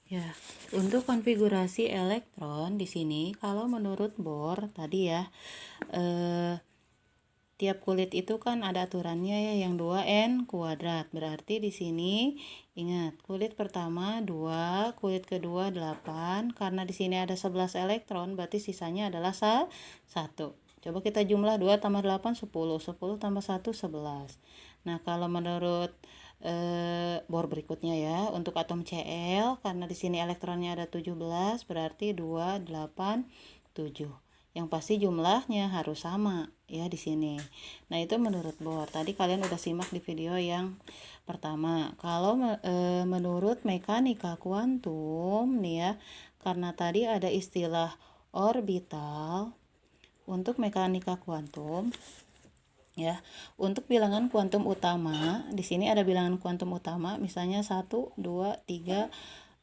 Ya, untuk konfigurasi elektron di sini kalau menurut Bohr tadi ya, tiap kulit itu kan ada aturannya ya, yang 2n kuadrat. Berarti di sini ingat, kulit pertama 2, kulit kedua 8. Karena di sini ada 11 elektron, berarti sisanya adalah 1. Coba kita jumlah 2 tambah 8 10, 10 tambah 1 11. Nah, kalau menurut Bohr berikutnya ya, untuk atom Cl karena di sini elektronnya ada 17, berarti 2 8 7. Yang pasti jumlahnya harus sama ya di sini. Nah, itu menurut Bohr. Tadi kalian udah simak di video yang pertama. Kalau menurut mekanika kuantum nih ya, karena tadi ada istilah orbital untuk mekanika kuantum ya. Untuk bilangan kuantum utama, di sini ada bilangan kuantum utama misalnya 1, 2, 3,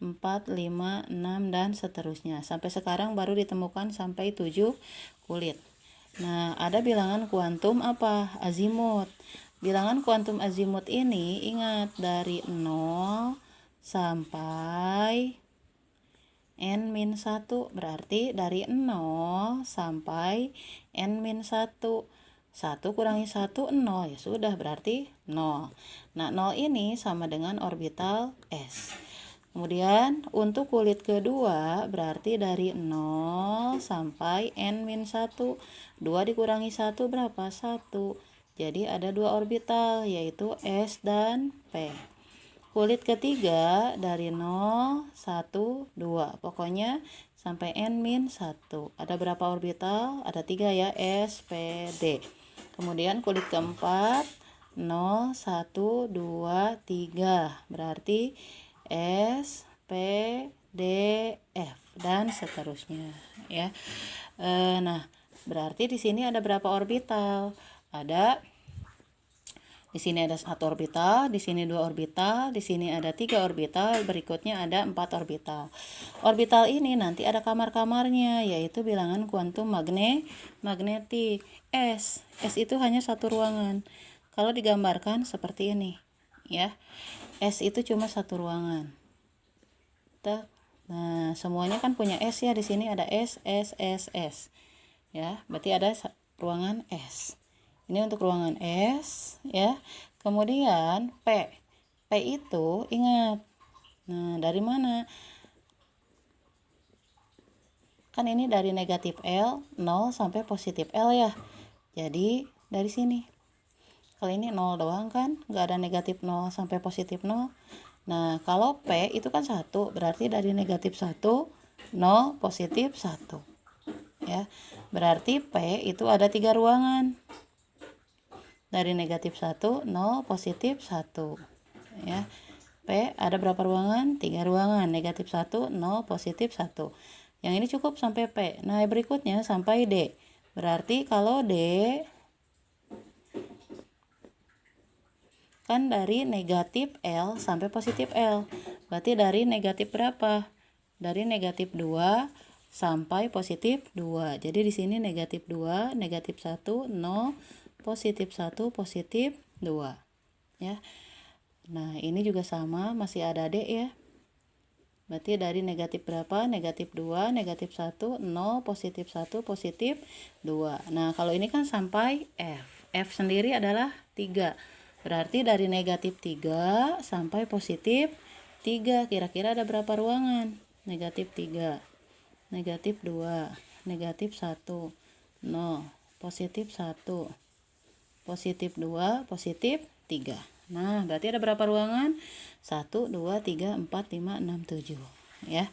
4, 5, 6 dan seterusnya. Sampai sekarang baru ditemukan sampai 7 kulit. Nah, ada bilangan kuantum apa? Azimut. Bilangan kuantum azimut ini ingat dari 0 sampai n-1, berarti dari 0 sampai n-1. 1 kurangi 1, 0. Ya sudah, berarti 0. Nah, 0 ini sama dengan orbital S. Kemudian untuk kulit kedua berarti dari 0 sampai n-1. 2 dikurangi 1 berapa? 1. Jadi ada 2 orbital yaitu S dan P. Kulit ketiga dari 0, 1, 2. Pokoknya sampai n-1. Ada berapa orbital? Ada 3 ya, S, P, D. Kemudian kulit keempat 0, 1, 2, 3. Berarti S, P, D, F dan seterusnya ya. Nah, berarti di sini ada berapa orbital? Di sini ada 1 orbital, di sini 2 orbital, di sini ada 3 orbital, berikutnya ada 4 orbital. Orbital ini nanti ada kamar-kamarnya, yaitu bilangan kuantum magnetik. S itu hanya satu ruangan. Kalau digambarkan seperti ini, ya. S itu cuma satu ruangan. Nah, semuanya kan punya S ya, di sini ada S. Ya, berarti ada ruangan S. Ini untuk ruangan S ya. Kemudian P itu ingat. Nah, dari mana? Kan ini dari negatif L 0 sampai positif L ya. Jadi dari sini. Kalau ini 0 doang kan, nggak ada negatif 0 sampai positif 0. Nah, kalau P itu kan 1, berarti dari negatif 1, 0, positif 1. Ya, berarti P itu ada 3 ruangan. Dari negatif 1, 0, positif 1. Ya. P ada berapa ruangan? 3 ruangan. Negatif 1, 0, positif 1. Yang ini cukup sampai P. Nah, berikutnya sampai D. Berarti kalau D kan dari negatif L sampai positif L. Berarti dari negatif berapa? Dari negatif 2 sampai positif 2. Jadi di sini negatif 2, negatif 1, 0, positif 1, positif 2. Ya. Nah, ini juga sama, masih ada D ya. Berarti dari negatif berapa? Negatif 2, negatif 1, 0, positif 1, positif 2. Nah, kalau ini kan sampai F. F sendiri adalah 3. Berarti dari negatif 3 sampai positif 3. Kira-kira ada berapa ruangan? Negatif 3, negatif 2, negatif 1, 0, positif 1, positif 2, positif 3. Nah, berarti ada berapa ruangan? 1, 2, 3, 4, 5, 6, 7. Ya.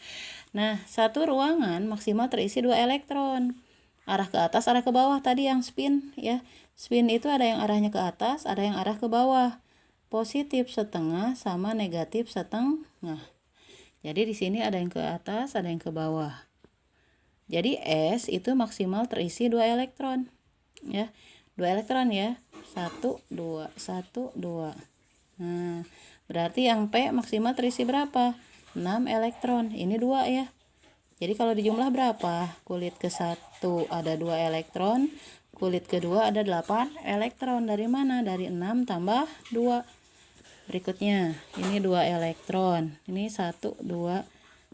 Nah, satu ruangan maksimal terisi 2 elektron. Arah ke atas, arah ke bawah tadi yang spin ya. Spin itu ada yang arahnya ke atas, ada yang arah ke bawah. Positif setengah sama negatif setengah. Jadi di sini ada yang ke atas, ada yang ke bawah. Jadi S itu maksimal terisi 2 elektron. Ya. 2 elektron ya. 1, 2, 1, 2. Nah, berarti yang P maksimal terisi berapa? 6 elektron. Ini 2 ya. Jadi kalau dijumlah berapa? Kulit ke-1 ada 2 elektron, kulit kedua ada 8 elektron. Dari mana? Dari 6 tambah 2. Berikutnya, ini 2 elektron. Ini 1, 2,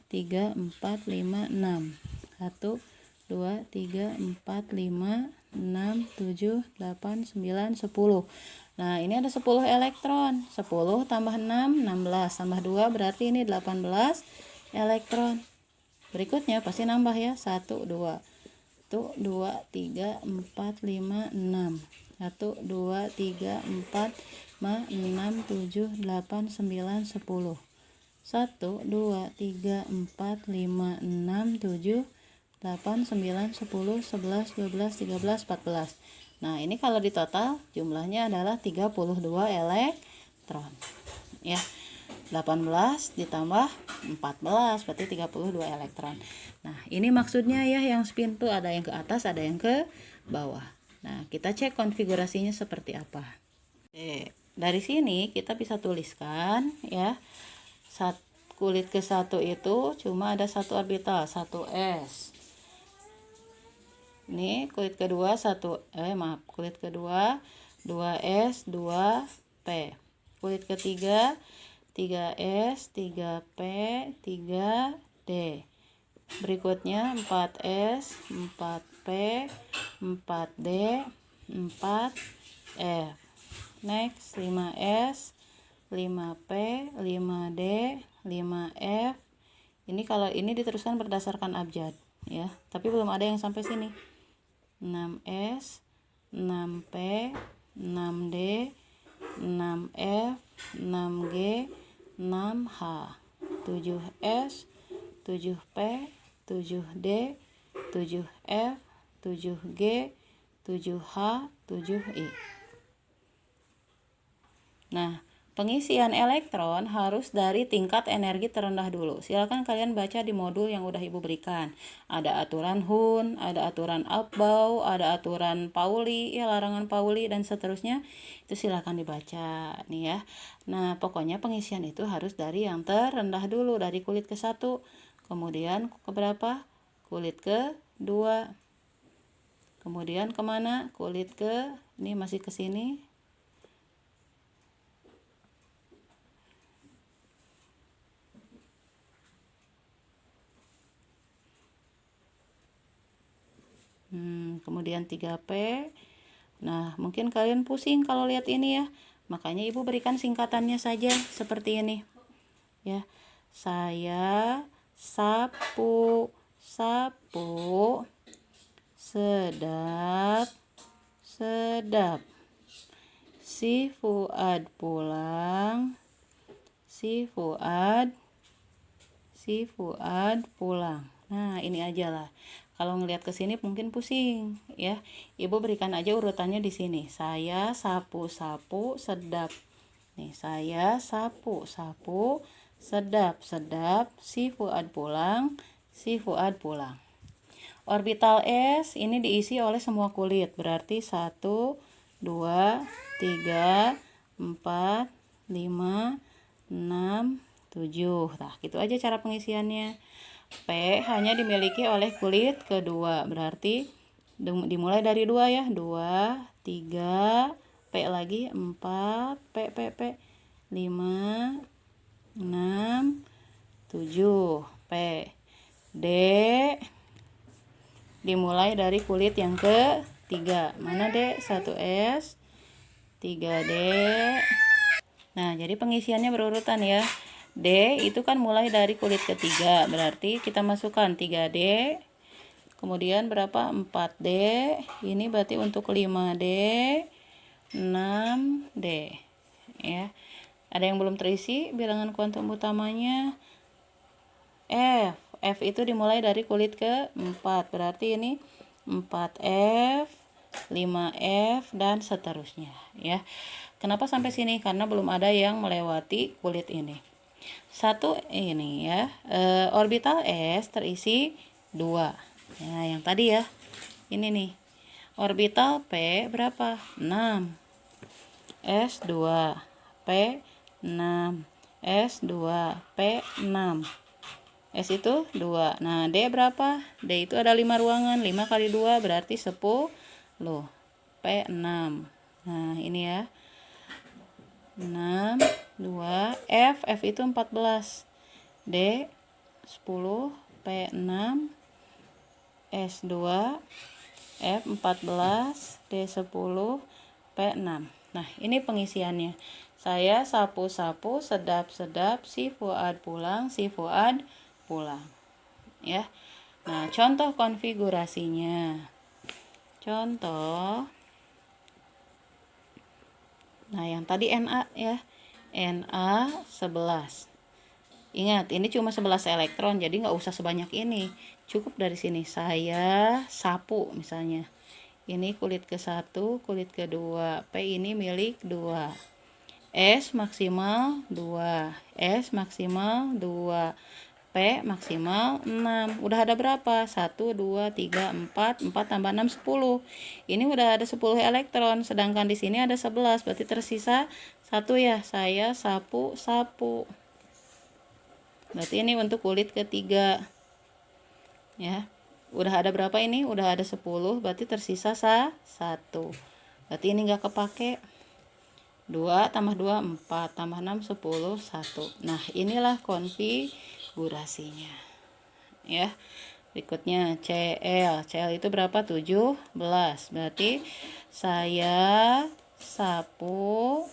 3, 4, 5, 6. 1, 2, 3, 4, 5, 6, 7, 8, 9, 10. Nah, ini ada 10 elektron. 10 tambah 6, 16. Tambah 2 berarti ini 18 elektron. Berikutnya pasti nambah ya. 1, 2. 1, 2, 3, 4, 5, 6. 1, 2, 3, 4, 5, 6, 7, 8, 9, 10. 1, 2, 3, 4, 5, 6, 7, 8, 9, 10, 11, 12, 13, 14. Nah, ini kalau di total jumlahnya adalah 32 elektron. Ya. 18 ditambah 14 berarti 32 elektron. Nah, ini maksudnya ya, yang spin tuh ada yang ke atas, ada yang ke bawah. Nah, kita cek konfigurasinya seperti apa. Dari sini kita bisa tuliskan ya. Kulit ke-1 itu cuma ada satu orbital, 1s. Ini kulit kedua kulit kedua 2s 2p. Kulit ketiga 3s 3p 3d. Berikutnya 4s 4p 4d 4f. Next 5s 5p 5d 5f. Ini kalau ini diteruskan berdasarkan abjad ya, tapi belum ada yang sampai sini. 6s 6p 6d 6f 6g 6h 7s 7p 7d 7f 7g 7h 7i. Nah, pengisian elektron harus dari tingkat energi terendah dulu. Silakan kalian baca di modul yang udah Ibu berikan. Ada aturan Hund, ada aturan Aufbau, ada aturan Pauli, ya larangan Pauli dan seterusnya. Itu silakan dibaca nih ya. Nah, pokoknya pengisian itu harus dari yang terendah dulu, dari kulit ke-1. Kemudian ke berapa? Kulit ke-2. Kemudian kemana? Kulit ini masih ke sini. Kemudian 3P. Nah, mungkin kalian pusing kalau lihat ini ya. Makanya Ibu berikan singkatannya saja seperti ini. Ya. Saya sapu sedap. Si Fuad pulang. Nah, ini aja lah. Kalau ngelihat ke sini mungkin pusing ya. Ibu berikan aja urutannya di sini. Saya sapu sedap. Nih, saya sapu sedap. Si Fuad pulang. Orbital S ini diisi oleh semua kulit. Berarti 1, 2, 3, 4, 5, 6, 7. Nah, gitu aja cara pengisiannya. P hanya dimiliki oleh kulit kedua, berarti dimulai dari 2 ya. 2, 3, P lagi 4, P 5, 6, 7, P. D dimulai dari kulit yang ketiga. Mana D? 1s 3d. Nah, jadi pengisiannya berurutan ya. D itu kan mulai dari kulit ketiga, berarti kita masukkan 3D. Kemudian berapa? 4D. Ini berarti untuk 5D, 6D. Ya. Ada yang belum terisi bilangan kuantum utamanya. F itu dimulai dari kulit ke-4, berarti ini 4F, 5F dan seterusnya ya. Kenapa sampai sini? Karena belum ada yang melewati kulit ini. Satu ini ya, orbital S terisi 2. Nah, yang tadi ya. Ini nih. Orbital P berapa? 6. S 2, P 6. S 2, P 6. S itu 2. Nah, D berapa? D itu ada 5 ruangan. 5 kali 2 berarti 10. P 6. Nah, ini ya. 6, 2, F itu 14. D 10, P6, S2, F14, D10, P6. Nah, ini pengisiannya. Saya sapu-sapu, sedap-sedap, si Fuad pulang, si Fuad pulang. Ya. Nah, contoh konfigurasinya. Contoh. Nah, yang tadi Na ya. Na 11. Ingat, ini cuma 11 elektron, jadi nggak usah sebanyak ini. Cukup dari sini. Saya sapu misalnya. Ini kulit ke-1, kulit ke-2. P ini milik 2. S maksimal 2. S maksimal 2. P maksimal 6. Udah ada berapa? 1, 2, 3, 4. 4 tambah 6, 10. Ini udah ada 10 elektron. Sedangkan di sini ada 11. Berarti tersisa 1 ya. Saya sapu-sapu. Berarti ini untuk kulit ke-3. Ya. Udah ada berapa ini? Udah ada 10. Berarti tersisa 1. Berarti ini nggak kepake. 2 tambah 2, 4. Tambah 6, 10, 1. Nah, inilah konfigurasinya. Ya. Berikutnya CL. CL itu berapa? 17. Berarti saya sapu.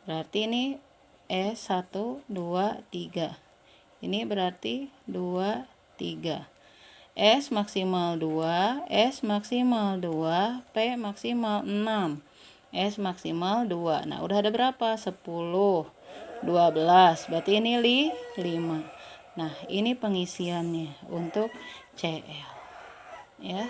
Berarti ini S1, 2, 3. Ini berarti 2, 3. S maksimal 2, S maksimal 2, P maksimal 6. S maksimal 2. Nah, udah ada berapa? 10, 12. Berarti ini 5. Nah, ini pengisiannya untuk CL. Ya.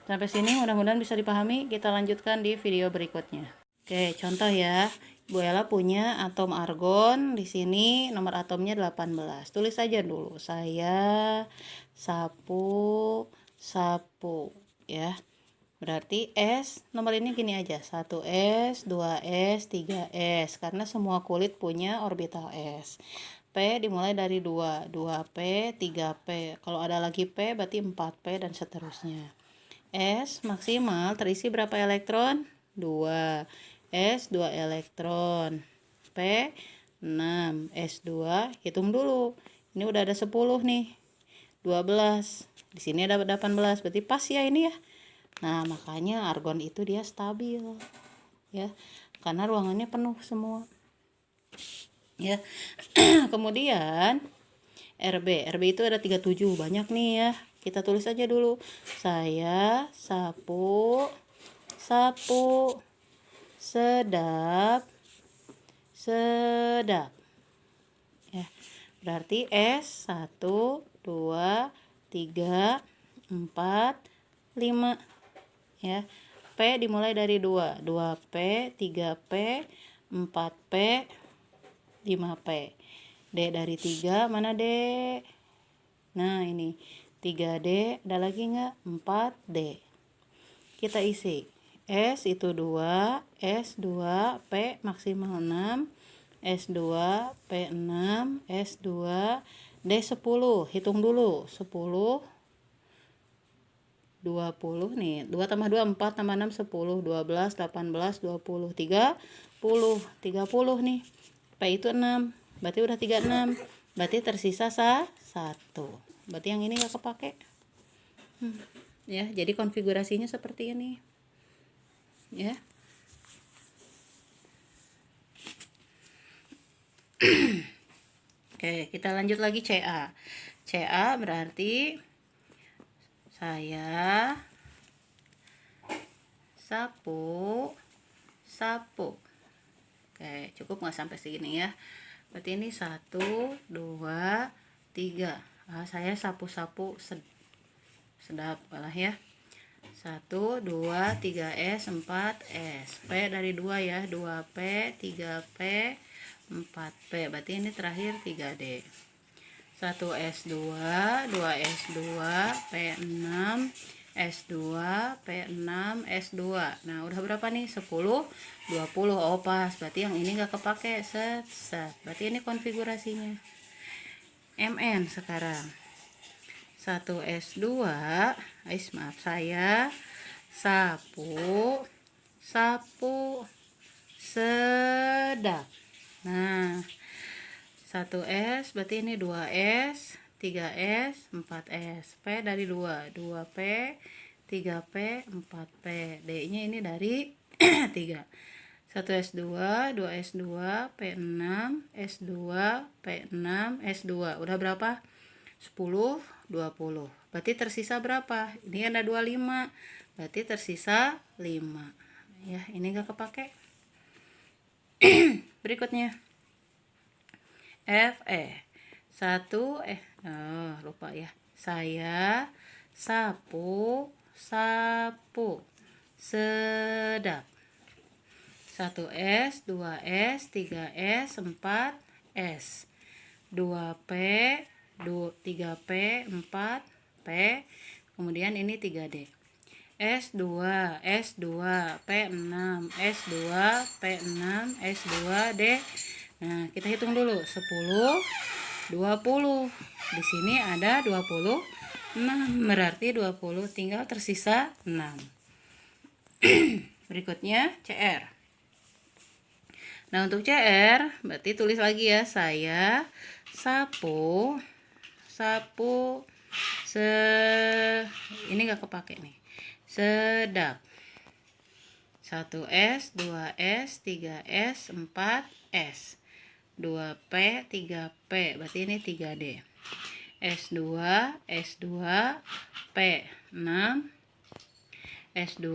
Sampai sini mudah-mudahan bisa dipahami. Kita lanjutkan di video berikutnya. Oke, contoh ya. Bu Ella punya atom argon, di sini nomor atomnya 18. Tulis saja dulu. Saya sapu ya. Berarti S nomor ini gini aja. 1S, 2S, 3S karena semua kulit punya orbital S. P dimulai dari 2, 2P, 3P. Kalau ada lagi P berarti 4P dan seterusnya. S maksimal terisi berapa elektron? 2. S 2 elektron. P 6. S2 hitung dulu. Ini udah ada 10 nih. 12. Di sini ada 18. Berarti pas ya ini ya. Nah, makanya argon itu dia stabil. Ya. Karena ruangannya penuh semua. Ya. Kemudian RB itu ada 37. Banyak nih ya. Kita tulis aja dulu. Saya sapu sedap ya. Berarti S 1, 2, 3, 4, 5 ya. P dimulai dari 2, 2P, 3P, 4P, 5P. D dari 3 mana D? Nah, ini 3D, ada lagi enggak? 4D. Kita isi. S itu 2, S2, P maksimal 6, S2, P6, S2, D10. Hitung dulu. 10, 20 nih. 2 tambah 2, 4 tambah 6, 10, 12, 18, 20, 30 nih. P itu 6. Berarti udah 36. Berarti tersisa 1. Berarti yang ini nggak kepake. Ya, jadi konfigurasinya seperti ini. Ya. Oke, kita lanjut lagi CA. CA berarti saya sapu. Oke, cukup nggak sampai segini ya. Berarti ini 1, 2, 3. Saya sapu-sapu sedap lah ya. 1, 2, 3S, 4S. P dari 2 ya. 2P, 3P, 4P. Berarti ini terakhir 3D. 1S2, 2S2, P6, S2, P6, S2. Nah, udah berapa nih? 10, 20. Oh, pas. Berarti yang ini nggak kepake. Set. Berarti ini konfigurasinya. MN sekarang. 1S2, maaf, saya sapu sedap. Nah, 1S berarti ini 2S, 3S, 4S. P dari 2, 2P, 3P, 4P. D-nya ini dari 3. 1S2, 2S2, P6, S2, P6, S2. Udah berapa? 10, 20. Berarti tersisa berapa? Ini ada 25. Berarti tersisa 5. Ya, ini enggak kepake. Berikutnya. FE. 1 lupa ya. Saya sapu sedap. 1S, 2S, 3S, 4S. 2P, 3P, 4P. Kemudian ini 3D. S2, S2, P6, S2, P6, S2, D. Nah, kita hitung dulu. 10, 20. Di sini ada 26, berarti 20, tinggal tersisa 6. Berikutnya CR. Nah, untuk CR berarti tulis lagi ya. Saya sapu ini gak kepake nih. Sedap. 1S, 2S, 3S, 4S. 2P, 3P. Berarti ini 3D. S2, S2, P6, S2,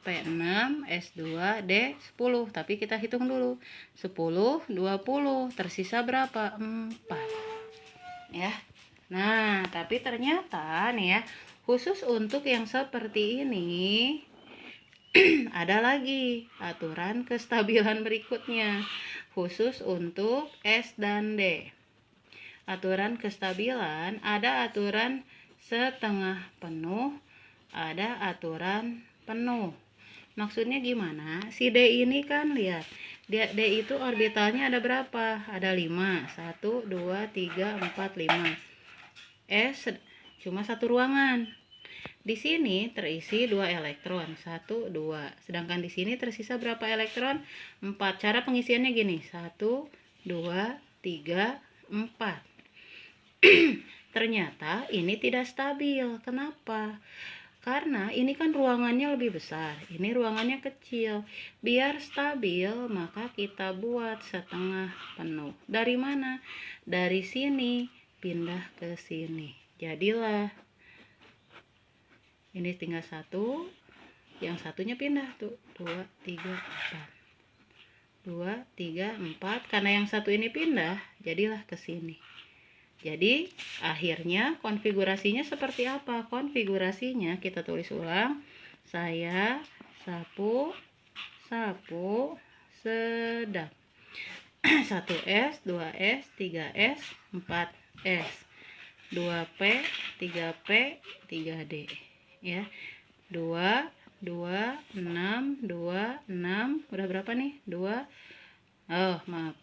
P6, S2, D10. Tapi kita hitung dulu. 10, 20. Tersisa berapa? 4. Ya. Nah, tapi ternyata nih ya, khusus untuk yang seperti ini, ada lagi aturan kestabilan berikutnya. Khusus untuk S dan D. Aturan kestabilan, ada aturan setengah penuh, ada aturan penuh. Maksudnya gimana? Si D ini kan lihat, D itu orbitalnya ada berapa? Ada 5. 1, 2, 3, 4, 5. S cuma satu ruangan. Di sini terisi 2 elektron, 1, 2. Sedangkan di sini tersisa berapa elektron? 4. Cara pengisiannya gini, 1, 2, 3, 4. Ternyata ini tidak stabil. Kenapa? Karena ini kan ruangannya lebih besar, ini ruangannya kecil. Biar stabil, maka kita buat setengah penuh. Dari mana? Dari sini pindah ke sini. Jadilah ini tinggal 1, yang satunya pindah tuh. 2, 3, 4. 2, 3, 4. Karena yang satu ini pindah, jadilah ke sini. Jadi akhirnya konfigurasinya seperti apa? Konfigurasinya kita tulis ulang. Saya sapu sedap. 1S, 2S, 3S, 4S. 2P, 3P, 3D. Ya. 2, 2, 6, 2, 6. Udah berapa nih? 2. Oh, maaf.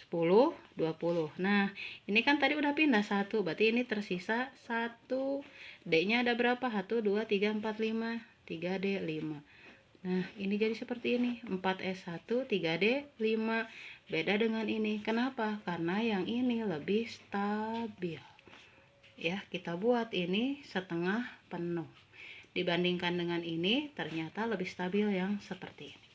10, 20. Nah, ini kan tadi udah pindah 1, berarti ini tersisa 1. D-nya ada berapa? 1, 2, 3, 4, 5. 3D, 5. Nah, ini jadi seperti ini. 4S1, 3D, 5. Beda dengan ini. Kenapa? Karena yang ini lebih stabil. Ya, kita buat ini setengah penuh. Dibandingkan dengan ini, ternyata lebih stabil yang seperti ini.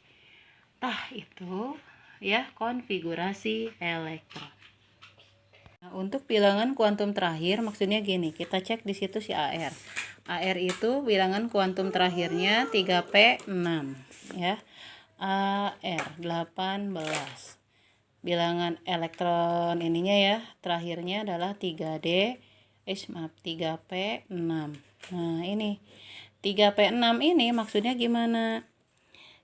Itu ya konfigurasi elektron. Nah, untuk bilangan kuantum terakhir maksudnya gini, kita cek di situ si AR. AR itu bilangan kuantum terakhirnya 3P 6 ya. AR 18. Bilangan elektron ininya ya, terakhirnya adalah 3D 3P 6. Nah, ini 3P6 ini maksudnya gimana?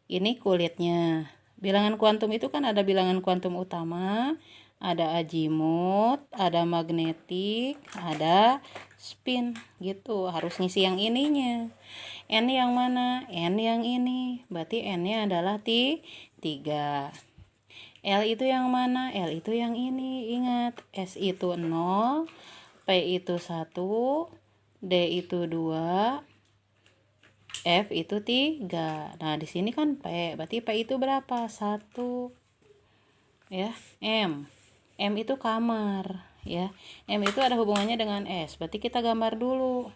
Ini kulitnya. Bilangan kuantum itu kan ada bilangan kuantum utama, ada azimut, ada magnetik, ada spin gitu. Harus ngisi yang ininya. N yang mana? N yang ini. Berarti N-nya adalah 3. L itu yang mana? L itu yang ini. Ingat, S itu 0, P itu 1, D itu 2, F itu 3. Nah, di sini kan P. Berarti P itu berapa? 1. Ya, M. M itu kamar, ya. M itu ada hubungannya dengan S, berarti kita gambar dulu.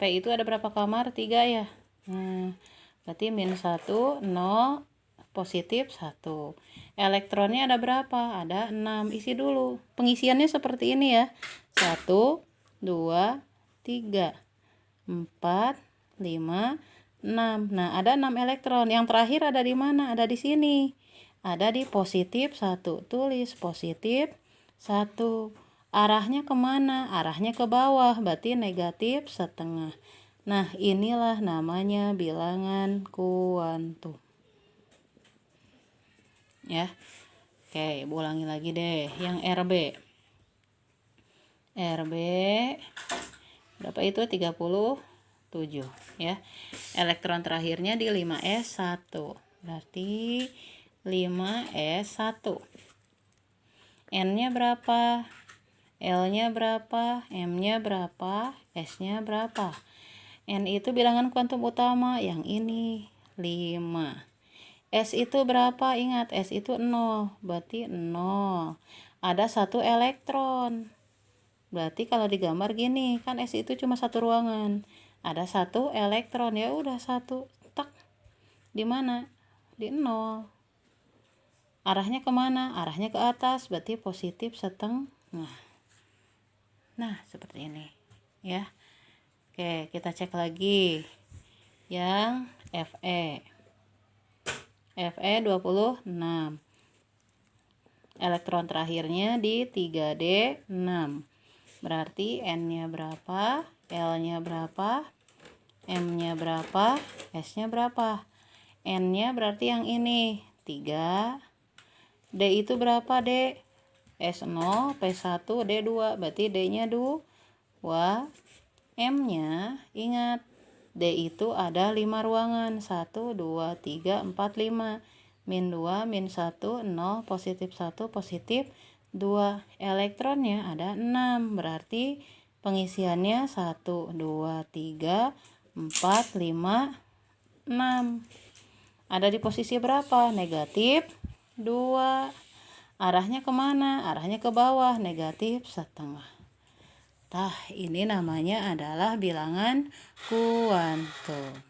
P itu ada berapa kamar? 3 ya. Nah, berarti -1, 0, positif 1. Elektronnya ada berapa? Ada 6. Isi dulu. Pengisiannya seperti ini ya. 1, 2, 3, 4, 5, 6. Nah, ada 6 elektron. Yang terakhir ada di mana? Ada di sini. Ada di positif 1. Tulis positif 1. Arahnya kemana? Arahnya ke bawah, berarti negatif setengah. Nah, inilah namanya bilangan kuantum. Ya. Oke, ulangi lagi deh. Yang RB. RB berapa itu? 37 ya. Elektron terakhirnya di 5s1. Berarti 5s1. N-nya berapa? L-nya berapa? M-nya berapa? S-nya berapa? N itu bilangan kuantum utama, yang ini 5. S itu berapa? Ingat, S itu 0, berarti 0. Ada 1 elektron. Berarti kalau digambar gini, kan S itu cuma satu ruangan. Ada 1 elektron, ya udah 1 tak. Di mana? Di 0. Arahnya kemana? Arahnya ke atas, berarti positif setengah. Nah, seperti ini ya. Oke, kita cek lagi yang Fe. Fe 26. Elektron terakhirnya di 3D 6. Berarti N-nya berapa? L-nya berapa? M-nya berapa? S-nya berapa? N-nya berarti yang ini 3. D itu berapa, D? S0, P1, D2. Berarti D-nya 2. M-nya, ingat, D itu ada 5 ruangan. 1, 2, 3, 4, 5. Min 2, min 1, 0, positif 1, positif 2. Elektronnya ada 6. Berarti pengisiannya 1, 2, 3, 4, 5, 6. Ada di posisi berapa? Negatif 2. Arahnya kemana? Arahnya ke bawah, negatif setengah. Nah, ini namanya adalah bilangan kuantum.